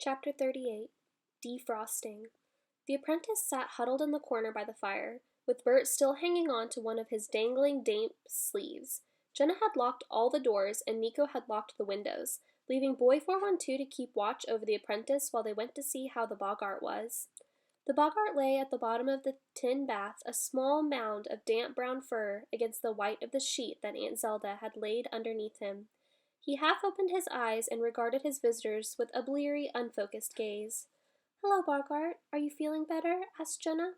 Chapter 38 DeFrosting. The apprentice sat huddled in the corner by the fire, with Bert still hanging on to one of his dangling damp sleeves. Jenna had locked all the doors, and Nico had locked the windows, leaving Boy 412 to keep watch over the apprentice while they went to see how the boggart was. The boggart lay at the bottom of the tin bath, a small mound of damp brown fur against the white of the sheet that Aunt Zelda had laid underneath him. He half opened his eyes and regarded his visitors with a bleary, unfocused gaze. "Hello, Boggart. Are you feeling better?" asked Jenna.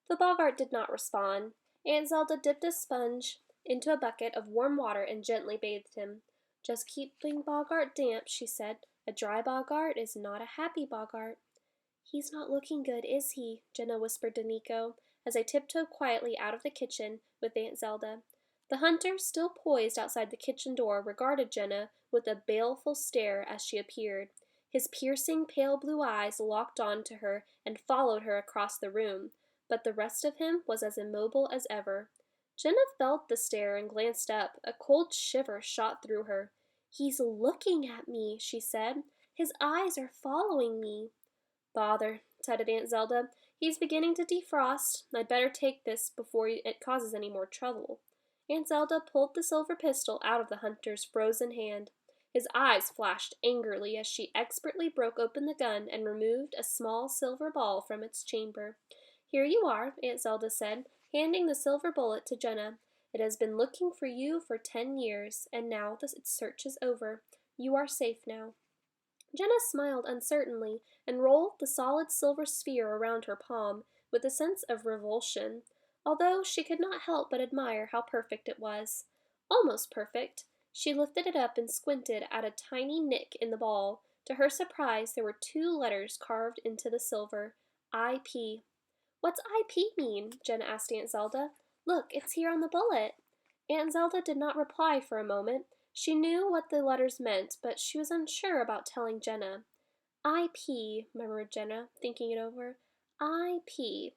The Boggart did not respond. Aunt Zelda dipped a sponge into a bucket of warm water and gently bathed him. "Just keeping Boggart damp," she said. "A dry Boggart is not a happy Boggart." "He's not looking good, is he?" Jenna whispered to Nico, as they tiptoed quietly out of the kitchen with Aunt Zelda. The hunter, still poised outside the kitchen door, regarded Jenna with a baleful stare as she appeared. His piercing, pale blue eyes locked on to her and followed her across the room, but the rest of him was as immobile as ever. Jenna felt the stare and glanced up. A cold shiver shot through her. "He's looking at me," she said. "His eyes are following me." "Bother," said Aunt Zelda. "He's beginning to defrost. I'd better take this before it causes any more trouble." Aunt Zelda pulled the silver pistol out of the hunter's frozen hand. His eyes flashed angrily as she expertly broke open the gun and removed a small silver ball from its chamber. "Here you are," Aunt Zelda said, handing the silver bullet to Jenna. "It has been looking for you for 10 years, and now its search is over. You are safe now." Jenna smiled uncertainly and rolled the solid silver sphere around her palm with a sense of revulsion, although she could not help but admire how perfect it was. Almost perfect. She lifted it up and squinted at a tiny nick in the ball. To her surprise, there were 2 letters carved into the silver. I.P. "What's I.P. mean?" Jenna asked Aunt Zelda. "Look, it's here on the bullet." Aunt Zelda did not reply for a moment. She knew what the letters meant, but she was unsure about telling Jenna. "I.P.," murmured Jenna, thinking it over. "I.P.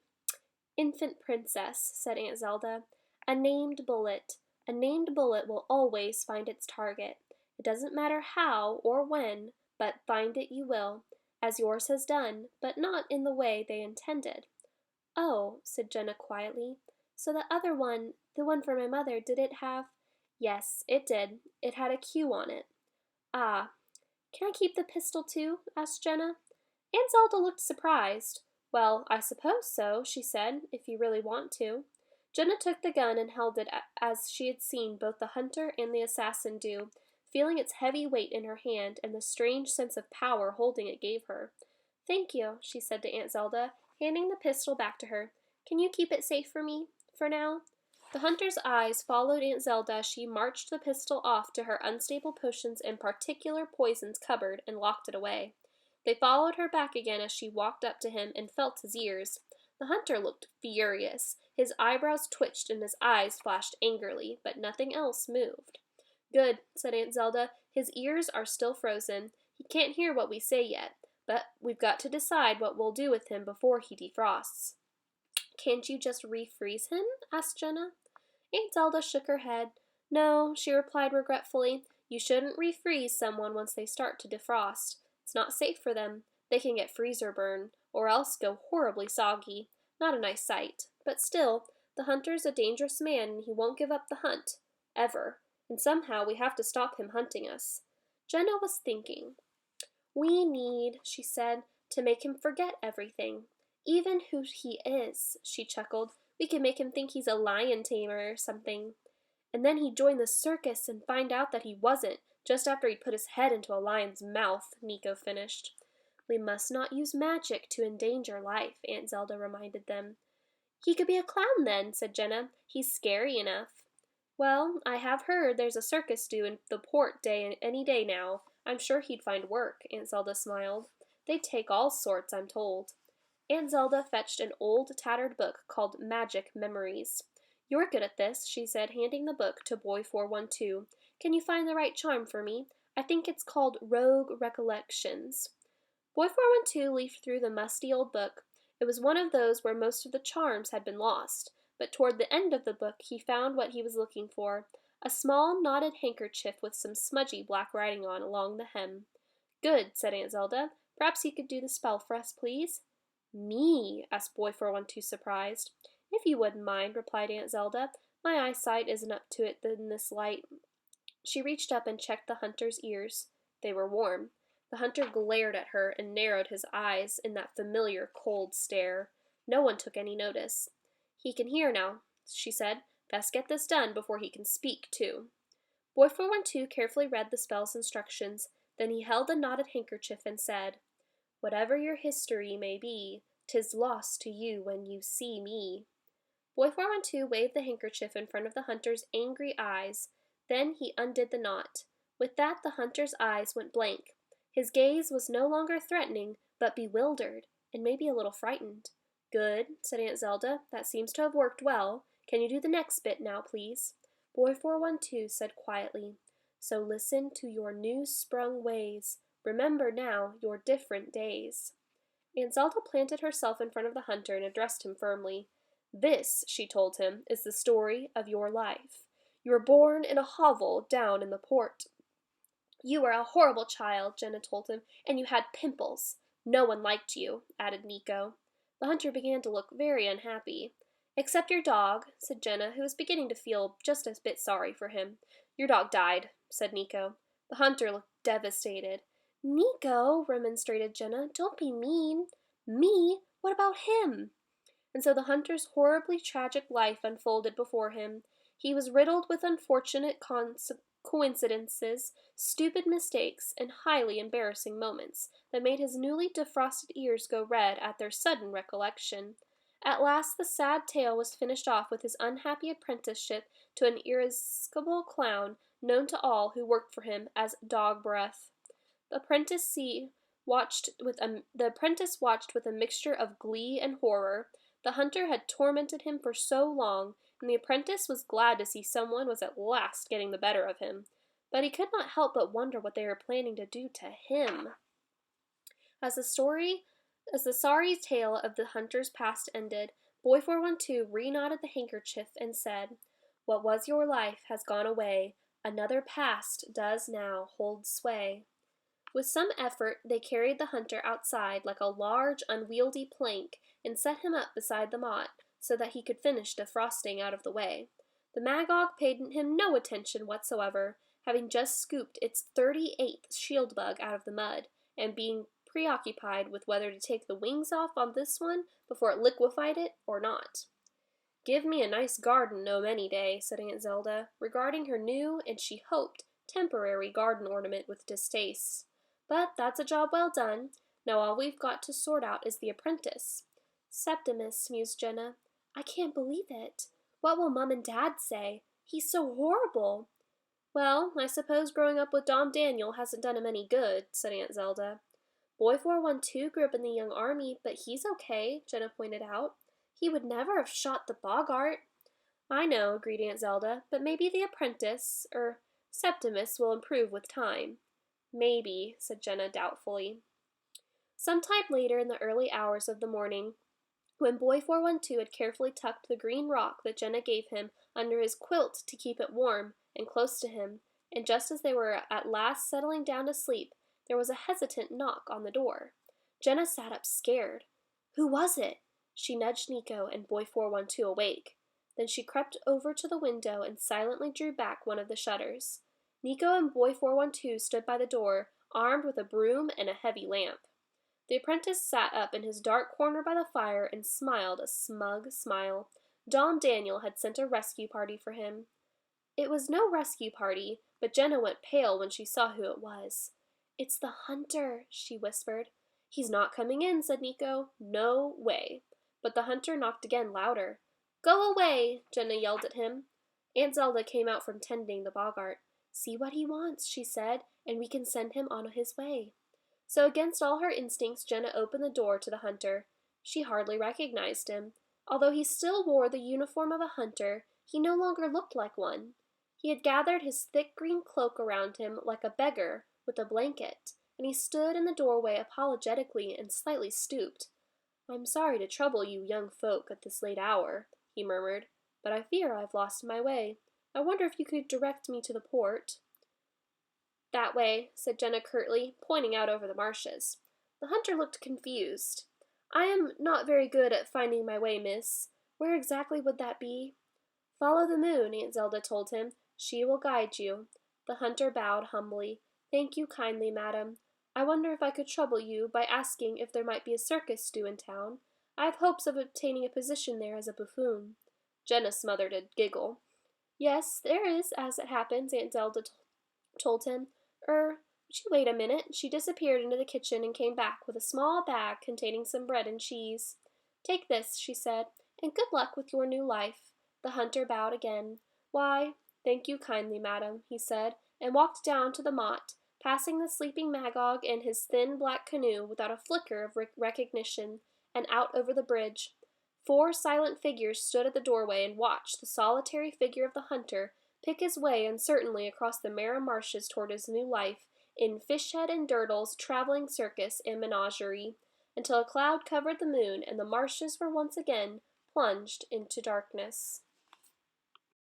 "Infant princess," said Aunt Zelda. "A named bullet. A named bullet will always find its target. It doesn't matter how or when, but find it you will, as yours has done, but not in the way they intended." "Oh," said Jenna quietly. "So the other one, the one for my mother, did it have—" "Yes, it did. It had a Q on it." "Ah. Can I keep the pistol too?" asked Jenna. Aunt Zelda looked surprised. "Well, I suppose so," she said, "if you really want to." Jenna took the gun and held it as she had seen both the hunter and the assassin do, feeling its heavy weight in her hand and the strange sense of power holding it gave her. "Thank you," she said to Aunt Zelda, handing the pistol back to her. "Can you keep it safe for me, for now?" The hunter's eyes followed Aunt Zelda as she marched the pistol off to her unstable potions and particular poisons cupboard and locked it away. They followed her back again as she walked up to him and felt his ears. The hunter looked furious. His eyebrows twitched and his eyes flashed angrily, but nothing else moved. "Good," said Aunt Zelda. "His ears are still frozen. He can't hear what we say yet, but we've got to decide what we'll do with him before he defrosts." "Can't you just refreeze him?" asked Jenna. Aunt Zelda shook her head. "No," she replied regretfully. "You shouldn't refreeze someone once they start to defrost. It's not safe for them. They can get freezer burn, or else go horribly soggy. Not a nice sight. But still, the hunter's a dangerous man and he won't give up the hunt. Ever. And somehow we have to stop him hunting us." Jenna was thinking. "We need," she said, "to make him forget everything. Even who he is," she chuckled. "We can make him think he's a lion tamer or something. And then he'd join the circus and find out that he wasn't, just after he'd put his head into a lion's mouth," Nico finished. "We must not use magic to endanger life," Aunt Zelda reminded them. "He could be a clown then," said Jenna. "He's scary enough." "Well, I have heard there's a circus due in the port any day now. I'm sure he'd find work," Aunt Zelda smiled. "They take all sorts, I'm told." Aunt Zelda fetched an old, tattered book called Magic Memories. "You're good at this," she said, handing the book to Boy 412. "Can you find the right charm for me? I think it's called Rogue Recollections." Boy 412 leafed through the musty old book. It was one of those where most of the charms had been lost, but toward the end of the book he found what he was looking for, a small knotted handkerchief with some smudgy black writing along the hem. "Good," said Aunt Zelda. Perhaps you could do the spell for us, please?" "Me?" asked Boy 412, surprised. "If you wouldn't mind," replied Aunt Zelda. "My eyesight isn't up to it in this light." She reached up and checked the hunter's ears. They were warm. The hunter glared at her and narrowed his eyes in that familiar cold stare. No one took any notice. "He can hear now," she said. "Best get this done before he can speak, too." Boy 412 carefully read the spell's instructions. Then he held the knotted handkerchief and said, "Whatever your history may be, 'tis lost to you when you see me." Boy 412 waved the handkerchief in front of the hunter's angry eyes. Then he undid the knot. With that the hunter's eyes went blank. His gaze was no longer threatening, but bewildered, and maybe a little frightened. "Good," said Aunt Zelda. "That seems to have worked well. Can you do the next bit now, please?" Boy 412 said quietly, "So listen to your new-sprung ways. Remember now your different days." Aunt Zelda planted herself in front of the hunter and addressed him firmly. "This," she told him, "is the story of your life. You were born in a hovel down in the port." "You were a horrible child," Jenna told him, "and you had pimples. No one liked you," added Nico. The hunter began to look very unhappy. "Except your dog," said Jenna, who was beginning to feel just a bit sorry for him. "Your dog died," said Nico. The hunter looked devastated. "Nico," remonstrated Jenna, "don't be mean." "Me? What about him?" And so the hunter's horribly tragic life unfolded before him. He was riddled with unfortunate coincidences, stupid mistakes, and highly embarrassing moments that made his newly defrosted ears go red at their sudden recollection. At last the sad tale was finished off with his unhappy apprenticeship to an irascible clown known to all who worked for him as Dog Breath. The apprentice watched with a mixture of glee and horror. The hunter had tormented him for so long, and the apprentice was glad to see someone was at last getting the better of him. But he could not help but wonder what they were planning to do to him. As the sorry tale of the hunter's past ended, Boy 412 reknotted the handkerchief and said, "What was your life has gone away. Another past does now hold sway." With some effort they carried the hunter outside like a large, unwieldy plank and set him up beside the motte so that he could finish defrosting out of the way. The Magog paid him no attention whatsoever, having just scooped its 38th shield bug out of the mud, and being preoccupied with whether to take the wings off on this one before it liquefied it or not. "Give me a nice garden any day," said Aunt Zelda, regarding her new, and she hoped, temporary garden ornament with distaste. "But that's a job well done. Now all we've got to sort out is the apprentice." "Septimus," mused Jenna. "I can't believe it. What will Mum and Dad say? He's so horrible." "Well, I suppose growing up with Dom Daniel hasn't done him any good," said Aunt Zelda. "Boy 412 grew up in the young army, but he's okay," Jenna pointed out. "He would never have shot the Boggart." "I know," agreed Aunt Zelda, "but maybe the apprentice, Septimus, will improve with time." "Maybe," said Jenna doubtfully. Sometime later in the early hours of the morning, when Boy 412 had carefully tucked the green rock that Jenna gave him under his quilt to keep it warm and close to him, and just as they were at last settling down to sleep, there was a hesitant knock on the door. Jenna sat up scared. "Who was it?" She nudged Nico and Boy 412 awake. Then she crept over to the window and silently drew back one of the shutters. Nico and Boy 412 stood by the door, armed with a broom and a heavy lamp. The apprentice sat up in his dark corner by the fire and smiled a smug smile. Dom Daniel had sent a rescue party for him. It was no rescue party, but Jenna went pale when she saw who it was. "It's the hunter," she whispered. "He's not coming in," said Nico. "No way." But the hunter knocked again, louder. "Go away!" Jenna yelled at him. Aunt Zelda came out from tending the Boggart. "See what he wants," she said, "and we can send him on his way." So against all her instincts, Jenna opened the door to the hunter. She hardly recognized him. Although he still wore the uniform of a hunter, he no longer looked like one. He had gathered his thick green cloak around him like a beggar with a blanket, and he stood in the doorway apologetically and slightly stooped. "I'm sorry to trouble you young folk at this late hour," he murmured, "but I fear I've lost my way. I wonder if you could direct me to the port." "That way," said Jenna curtly, pointing out over the marshes. The hunter looked confused. I am not very good at finding my way, miss. Where exactly would that be? Follow the moon, Aunt Zelda told him. She will guide you. The hunter bowed humbly. Thank you kindly, madam. I wonder if I could trouble you by asking if there might be a circus due in town. I have hopes of obtaining a position there as a buffoon. Jenna smothered a giggle. Yes, there is, as it happens, Aunt Zelda told him. Would you wait a minute? She disappeared into the kitchen and came back with a small bag containing some bread and cheese. Take this, she said, and good luck with your new life. The hunter bowed again. Why, thank you kindly, madam, he said, and walked down to the motte, passing the sleeping Magog and his thin black canoe without a flicker of recognition, and out over the bridge. 4 silent figures stood at the doorway and watched the solitary figure of the hunter pick his way uncertainly across the Mara marshes toward his new life in Fishhead and Durdle's traveling circus and menagerie, until a cloud covered the moon and the marshes were once again plunged into darkness.